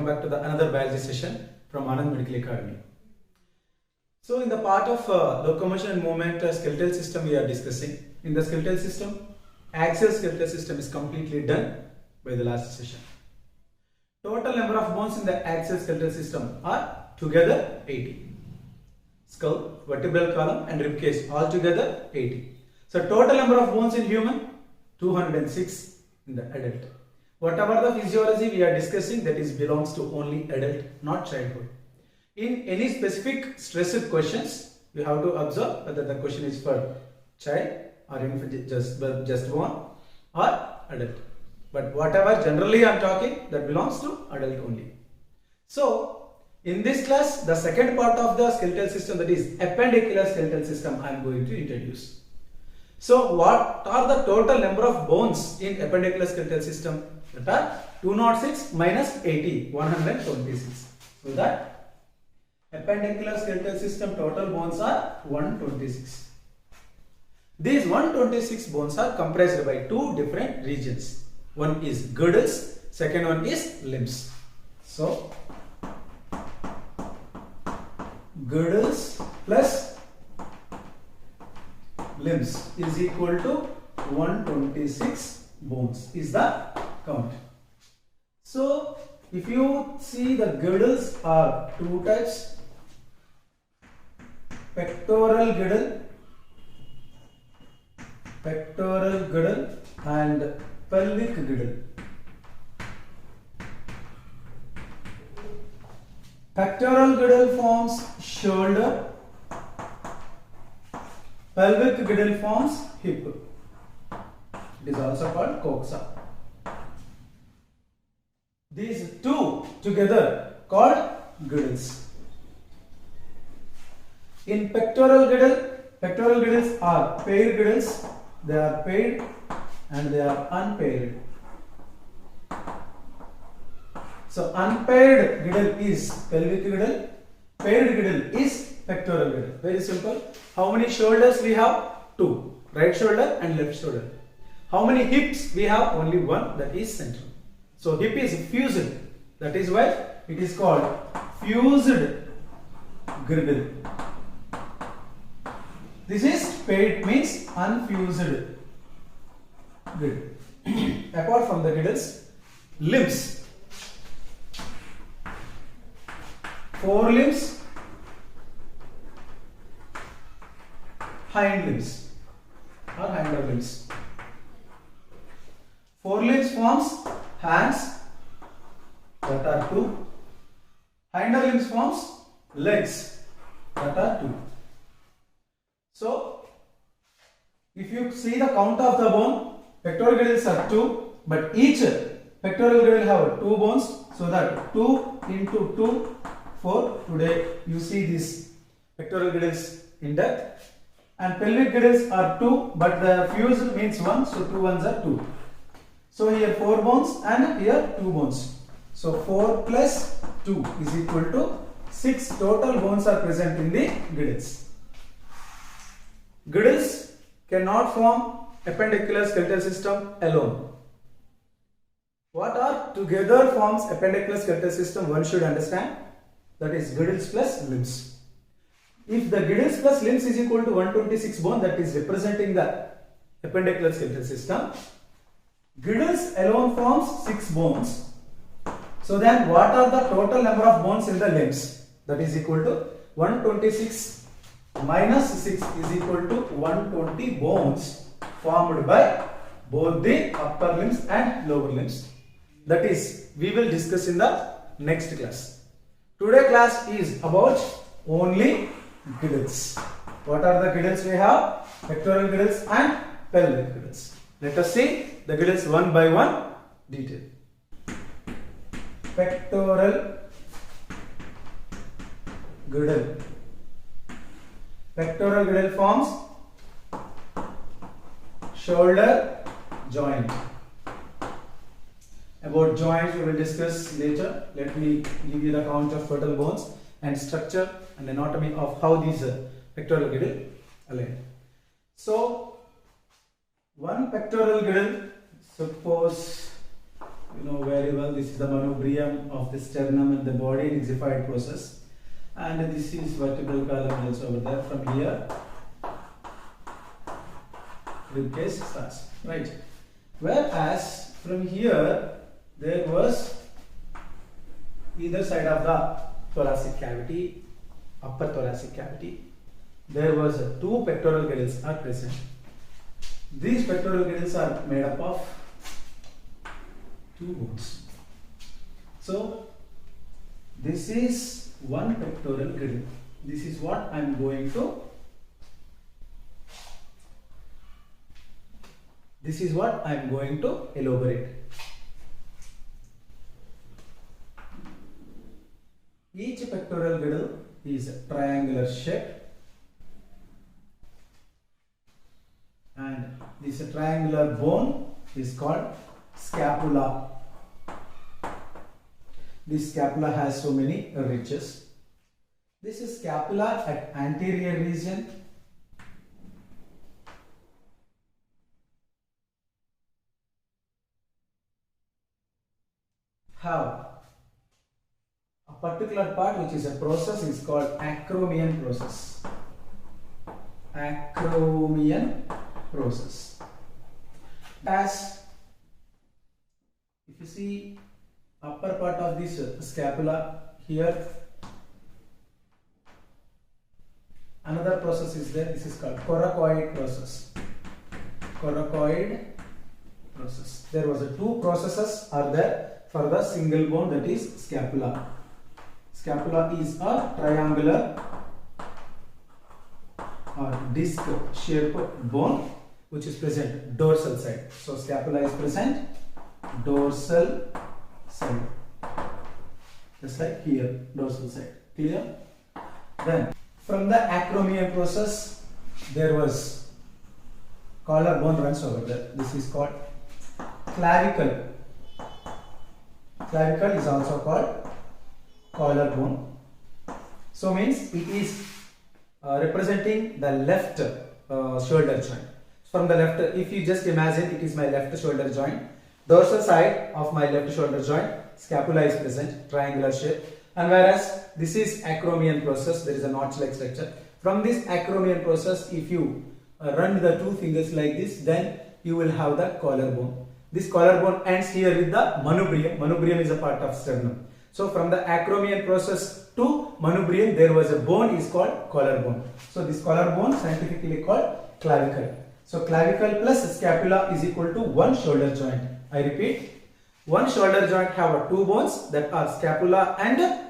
welcome back to the another biology session from Anand Medical Academy. So in the part of locomotion and movement skeletal system we are discussing. In the skeletal system, axial skeletal system is completely done by the last session. Total number of bones in the axial skeletal system are together 80. Skull, vertebral column and rib cage all together 80. So total number of bones in human 206 in the adult. Whatever the physiology we are discussing, that is belongs to only adult, not childhood. In any specific stressed questions, you have to observe whether the question is for child or infant just born or adult. But whatever generally I am talking, that belongs to adult only. So in this class, the second part of the skeletal system, that is appendicular skeletal system, I am going to introduce. So what are the total number of bones in appendicular skeletal system? That are 206 minus 80, 126. So that appendicular skeletal system total bones are 126. These 126 bones are comprised by two different regions. One is girdles, second one is limbs. So girdles plus limbs is equal to 126 bones is the count. So if you see, the girdles are two types: pectoral girdle and pelvic girdle. Pectoral girdle forms shoulder, pelvic girdle forms hip. It is also called coxa. These two together called girdles. In pectoral girdles are paired girdles. They are paired and they are unpaired. So unpaired girdle is pelvic girdle, paired girdle is pectoral girdle. Very simple. How many shoulders we have? Two. Right shoulder and left shoulder. How many hips we have? Only one, that is central. So hip is fused. That is why it is called fused girdle. This is paired, means unfused girdle. Apart from the girdles, limbs. Forelimbs, hind limbs or hinder limbs. Forelimbs forms hands, that are two. Hinder limbs forms legs, that are two. So if you see the count of the bone, pectoral girdles are two, but each pectoral girdle have two bones, so that 2 into 2, 4. Today you see these pectoral girdles in depth. And pelvic girdles are 2, but the fused means 1, so 2 ones are 2. So here 4 bones and here 2 bones. So 4 plus 2 is equal to 6 total bones are present in the girdles. Girdles cannot form appendicular skeletal system alone. What are together forms appendicular skeletal system, one should understand. That is girdles plus limbs. If the girdles plus limbs is equal to 126 bone, that is representing the appendicular skeletal system. Girdles alone forms 6 bones. So then what are the total number of bones in the limbs? That is equal to 126 minus 6 is equal to 120 bones formed by both the upper limbs and lower limbs. That is, we will discuss in the next class. Today class is about only girdles. What are the girdles we have? Pectoral girdles and pelvic girdles. Let us see the girdles one by one detail. Pectoral girdle. Pectoral girdle forms shoulder joint. About joints we will discuss later. Let me give you the count of total bones and structure and anatomy of how these pectoral girdle align. So one pectoral girdle, suppose You know very well, this is the manubrium of the sternum and the body in xiphoid process, and this is vertebral column also over there. From here, ribcage starts, right? Whereas from here, there was either side of the thoracic cavity, upper thoracic cavity, there was two pectoral girdles are present. These pectoral girdles are made up of two bones. So this is one pectoral girdle. This is what I am going to. This is what I am going to elaborate. Each pectoral girdle is triangular shaped, and this triangular bone is called scapula. This scapula has so many ridges. This is scapula at anterior region. Have a particular part which is a process is called acromion process. Acromion process. As if you see upper part of this scapula here, another process is there. This is called coracoid process. Coracoid process. There was two processes are there for the single bone, that is scapula. Scapula is a triangular or disc shaped bone which is present dorsal side. So scapula is present dorsal side, just like here, dorsal side. Clear? Then from the acromion process, there was collarbone runs over there. This is called clavicle. Clavicle is also called collarbone. So means it is representing the left shoulder joint. From the left, if you just imagine it is my left shoulder joint, dorsal side of my left shoulder joint, scapula is present, triangular shape. And whereas this is acromion process, there is a notch-like structure. From this acromion process, if you run the two fingers like this, then you will have the collarbone. This collarbone ends here with the manubrium. Manubrium is a part of sternum. So from the acromion process to manubrium, there was a bone is called collarbone. So this collarbone scientifically called clavicle. So clavicle plus scapula is equal to one shoulder joint. I repeat, one shoulder joint have two bones that are scapula and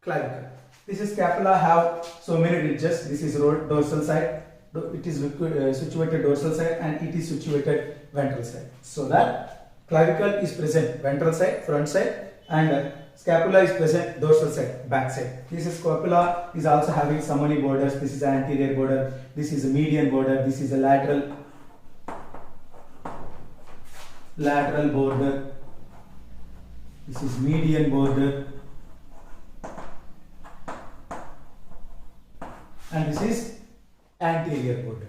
clavicle. This is scapula have so many ridges. This is dorsal side. It is situated dorsal side and it is situated ventral side. So that clavicle is present ventral side, front side, and scapula is present dorsal side, back side. This is scapula is also having so many borders. This is the anterior border, this is a median border, this is a lateral border, this is median border, and this is anterior border.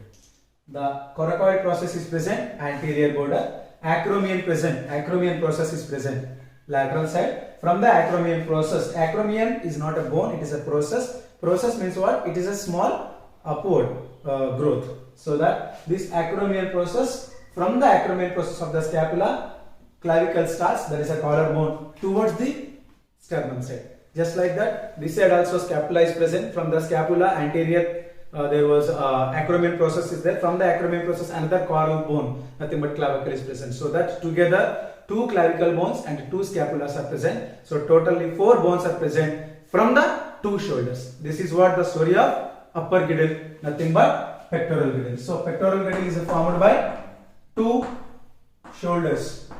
The coracoid process is present, anterior border. Acromion present, acromion process is present, lateral side. From the acromion process, acromion is not a bone, it is a process. Process means what? It is a small upward growth. So that this acromion process, from the acromion process of the scapula, clavicle starts, there is a collarbone towards the sternum side. Just like that, this side also scapula is present. From the scapula anterior, there was acromion process is there. From the acromion process, another coral bone, nothing but clavicle is present. So that together, two clavicle bones and two scapulas are present. So totally 4 bones are present from the two shoulders. This is what the story of upper girdle, nothing but pectoral girdle. So pectoral girdle is formed by two shoulders.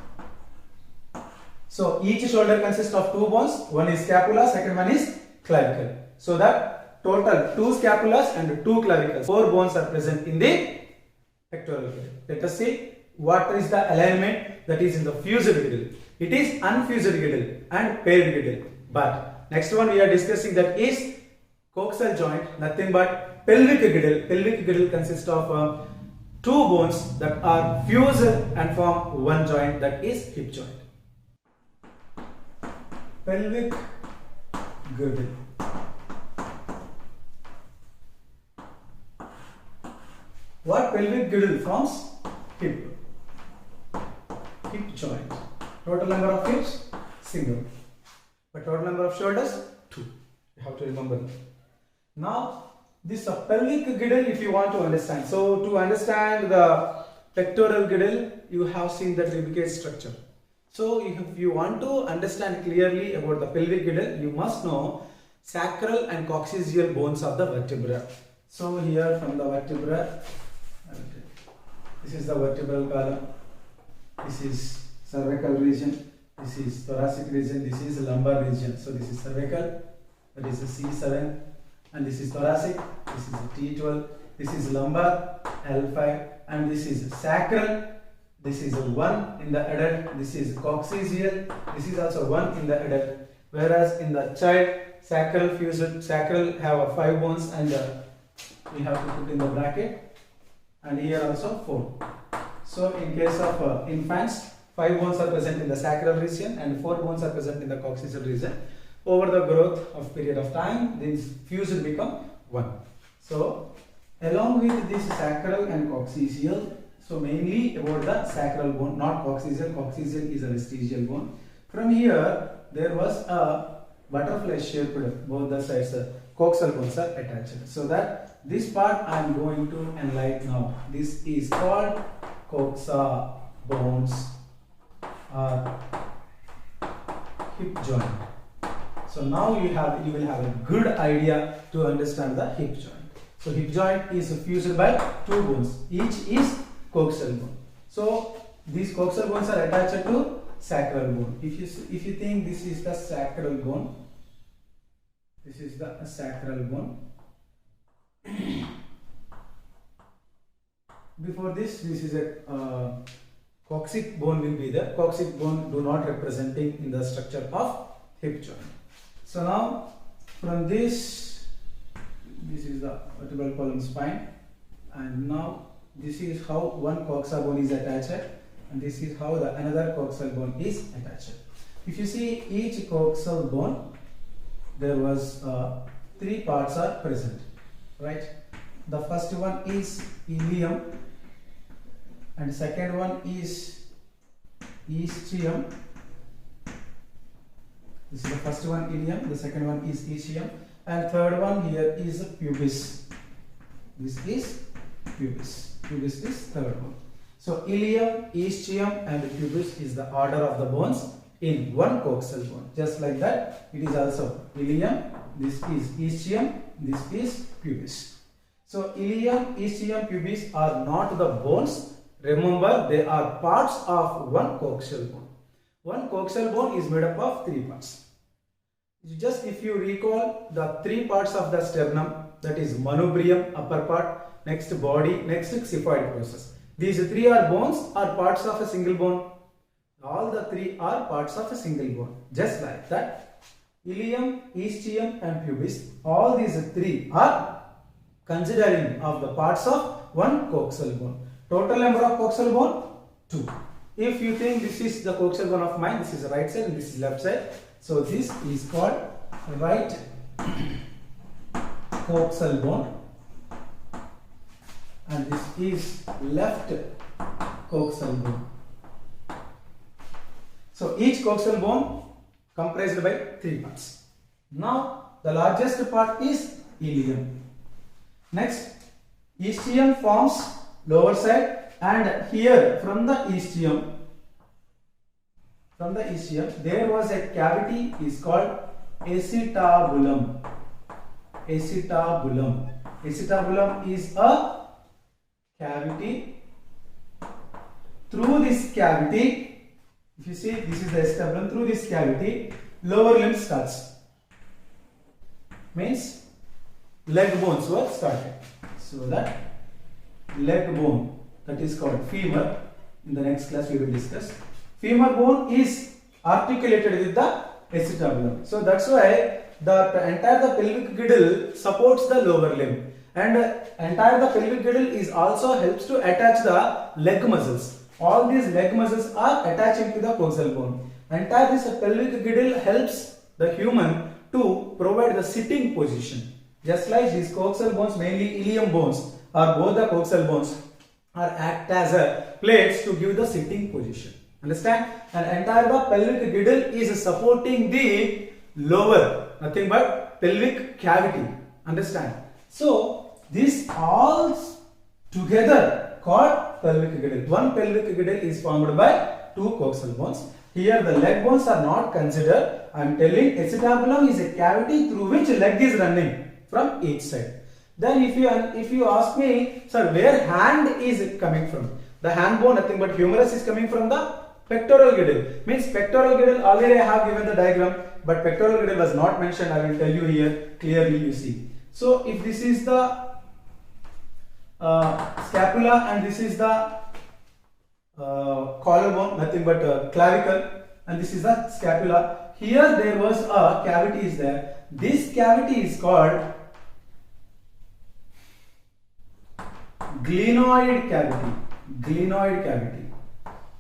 So each shoulder consists of 2 bones. One is scapula, second one is clavicle. So that total 2 scapulas and 2 clavicles, 4 bones are present in the pectoral girdle. Let us see what is the alignment that is in the fused girdle. It is unfused girdle and paired girdle. But next one we are discussing that is coxal joint, nothing but pelvic girdle. Pelvic girdle consists of 2 bones that are fused and form one joint, that is hip joint. pelvic girdle. What pelvic girdle forms? Hip joint. Total number of hips? Single. But total number of shoulders? 2. You have to remember. Now, this pelvic girdle, if you want to understand. So, to understand the pectoral girdle, you have seen the tribecate structure. So, if you want to understand clearly about the pelvic girdle, you must know sacral and coccygeal bones of the vertebra. So, here from the vertebra, this is the vertebral column, this is cervical region, this is thoracic region, this is lumbar region. So, this is cervical, that is the C7, and this is thoracic, this is T12, this is lumbar, L5, and this is sacral, this is 1 in the adult, this is coccygeal, this is also 1 in the adult, whereas in the child, sacral have 5 bones, and we have to put in the bracket, and here also 4. So in case of infants, 5 bones are present in the sacral region and 4 bones are present in the coccygeal region. Over the growth of period of time, these fused become 1. So along with this sacral and coccygeal, so mainly about the sacral bone, not coccygeal. Coccygeal is a vestigial bone. From here, there was a butterfly shaped, both the sides, coxal bones are attached. So that this part I am going to enlighten now. This is called coxa bones or hip joint. So now you will have a good idea to understand the hip joint. So hip joint is fused by 2 bones. Each is coxal bone. So these coxal bones are attached to sacral bone. If you think this is the sacral bone, this is the sacral bone. Before this is a coccyx bone will be there. Coccyx bone do not representing in the structure of hip joint. So now from this is the vertebral column spine, and now this is how one coxa bone is attached, and this is how the another coxal bone is attached. If you see each coxal bone, there was 3 parts are present, right? The first one is ilium, and second one is ischium. This is the first one, ilium. The second one is ischium, and third one here is pubis. This is pubis. Pubis is third one. So ilium, ischium, and pubis is the order of the bones in one coxal bone. Just like that, it is also ilium. This is ischium. This is pubis. So ilium, ischium, pubis are not the bones. Remember, they are parts of one coxal bone. One coxal bone is made up of 3 parts. Just if you recall the 3 parts of the sternum, that is manubrium, upper part, next body, next xiphoid process. These 3 are bones or parts of a single bone. All the 3 are parts of a single bone. Just like that, ilium, ischium, and pubis, all these 3 are considering of the parts of one coxal bone. Total number of coxal bone? 2. If you think this is the coxal bone of mine, this is the right side and this is left side. So this is called right coxal bone, and this is left coxal bone. So each coxal bone comprised by 3 parts. Now the largest part is ilium. Next, ischium forms lower side, and here from the ischium there was a cavity is called acetabulum. Acetabulum is a cavity. Through this cavity, if you see, this is the acetabulum. Through this cavity, lower limb starts. Means leg bones were started. So that leg bone, that is called femur. In the next class we will discuss. Femur bone is articulated with the acetabulum. So that's why the entire pelvic girdle supports the lower limb, and entire the pelvic girdle is also helps to attach the leg muscles. All these leg muscles are attaching to the coxal bone. Entire this pelvic girdle helps the human to provide the sitting position. Just like these coxal bones, mainly ilium bones, or both the coxal bones, are act as a plates to give the sitting position. Understand? And entire the pelvic girdle is supporting the lower, nothing but pelvic cavity. Understand? So this all together called pelvic girdle. One pelvic girdle is formed by two coxal bones. Here the leg bones are not considered. I am telling acetabulum is a cavity through which leg is running from each side. Then if you ask me, sir, where hand is coming from? The hand bone, nothing but humerus, is coming from the pectoral girdle. Means pectoral girdle, already I have given the diagram, but pectoral girdle was not mentioned. I will tell you here clearly, you see. So if this is the scapula and this is the collarbone, nothing but clavicle, and this is the scapula. Here there was a cavity is there. This cavity is called glenoid cavity. Glenoid cavity.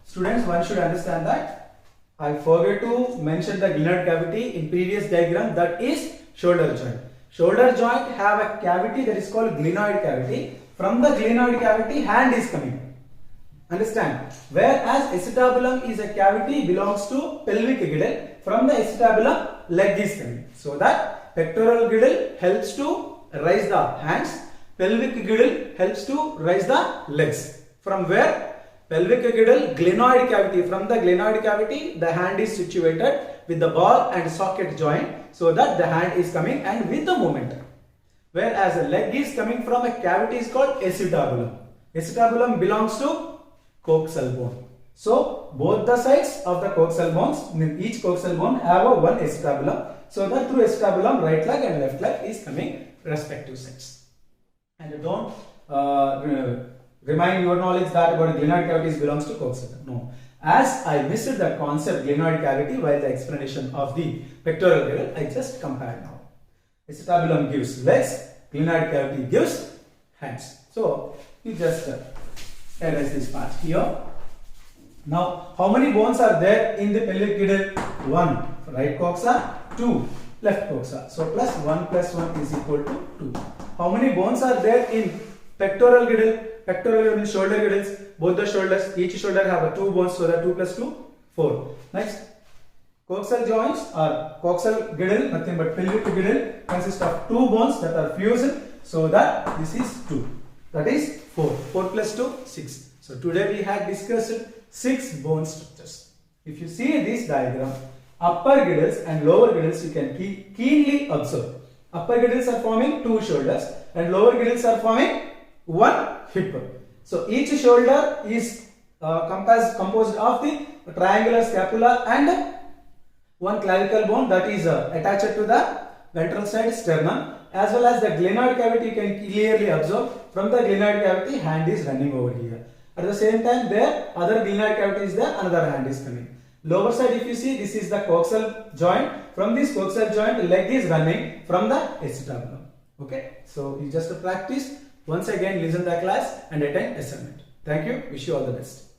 Students, one should understand that. I forgot to mention the glenoid cavity in previous diagram, that is shoulder joint. Shoulder joint have a cavity that is called glenoid cavity. From the glenoid cavity, hand is coming. Understand? Whereas acetabulum is a cavity belongs to pelvic girdle. From the acetabulum, leg is coming. So that pectoral girdle helps to raise the hands. Pelvic girdle helps to raise the legs. From where? Pelvic girdle, glenoid cavity. From the glenoid cavity, the hand is situated with the ball and socket joint, so that the hand is coming and with the momentum. Whereas a leg is coming from a cavity is called acetabulum. Acetabulum belongs to coxal bone. So both the sides of the coxal bones, each coxal bone have a one acetabulum. So that through acetabulum, right leg and left leg is coming respective sides. And don't remind your knowledge that about glenoid cavities belongs to coxal. No. As I missed the concept glenoid cavity while the explanation of the pectoral girdle, I just compared now. Acetabulum gives legs, glenoid cavity gives hands. So you just erase this part here. Now, how many bones are there in the pelvic girdle? 1 right coxa, 2 left coxa. So plus 1 plus 1 is equal to 2. How many bones are there in pectoral girdle? Pectoral girdle means shoulder girdles. Both the shoulders, each shoulder have a 2 bones, so that 2 plus 2, 4. Next, coxal joints or coxal girdle, nothing but pelvic girdle, consists of 2 bones that are fused, so that this is 2. That is 4. 4 plus 2, 6. So today we had discussed 6 bone structures. If you see this diagram, upper girdles and lower girdles you can keenly observe. Upper girdles are forming 2 shoulders and lower girdles are forming 1 hip. So each shoulder is composed of the triangular scapula and 1 clavicle bone that is attached to the ventral side sternum, as well as the glenoid cavity. You can clearly observe from the glenoid cavity hand is running over here. At the same time there other glenoid cavity is there, another hand is coming. Lower side if you see, this is the coxal joint. From this coxal joint leg is running from the acetabulum. Okay, so you just practice. Once again listen the class and attend assignment. Thank you. Wish you all the best.